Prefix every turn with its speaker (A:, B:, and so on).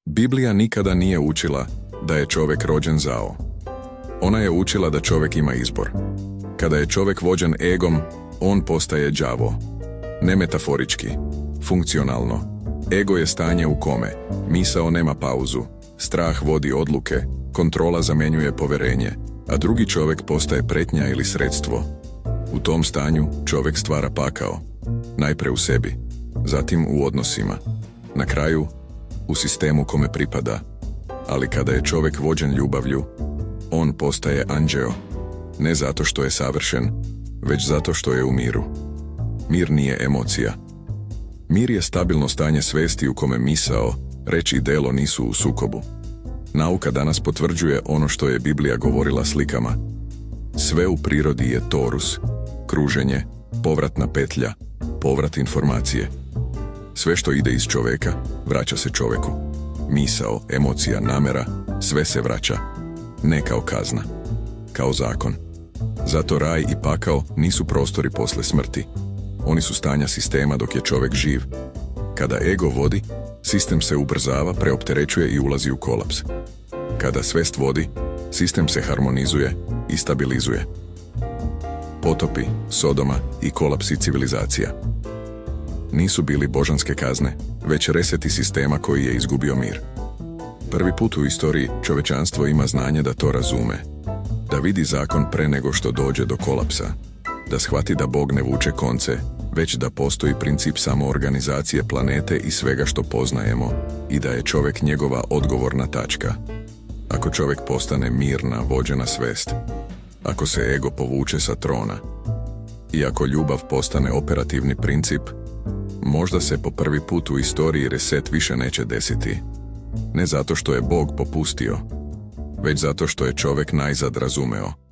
A: Biblija nikada nije učila da je čovjek rođen zao. Ona je učila da čovjek ima izbor. Kada je čovjek vođen egom, on postaje đavo. Ne metaforički, funkcionalno. Ego je stanje u kome misao nema pauzu, strah vodi odluke, kontrola zamjenjuje povjerenje, a drugi čovjek postaje pretnja ili sredstvo. U tom stanju čovjek stvara pakao. Najprije u sebi, zatim u odnosima. Na kraju, u sistemu kome pripada. Ali kada je čovjek vođen ljubavlju, on postaje anđeo. Ne zato što je savršen, već zato što je u miru. Mir nije emocija. Mir je stabilno stanje svesti u kome misao, reč i delo nisu u sukobu. Nauka danas potvrđuje ono što je Biblija govorila slikama. Sve u prirodi je torus, kruženje, povratna petlja, povrat informacije. Sve što ide iz čovjeka, vraća se čovjeku. Misao, emocija, namera, sve se vraća. Ne kao kazna, kao zakon. Zato raj i pakao nisu prostori posle smrti. Oni su stanja sistema dok je čovjek živ. Kada ego vodi, sistem se ubrzava, preopterećuje i ulazi u kolaps. Kada svest vodi, sistem se harmonizuje i stabilizuje. Potopi, Sodoma i kolapsi civilizacija nisu bili božanske kazne, već reseti sistema koji je izgubio mir. Prvi put u istoriji čovečanstvo ima znanje da to razume, da vidi zakon pre nego što dođe do kolapsa, da shvati da Bog ne vuče konce, već da postoji princip samoorganizacije planete i svega što poznajemo i da je čovjek njegova odgovorna tačka. Ako čovjek postane mirna, vođena svest, ako se ego povuče sa trona i ako ljubav postane operativni princip, možda se po prvi put u istoriji reset više neće desiti. Ne zato što je Bog popustio, već zato što je čovjek najzad razumeo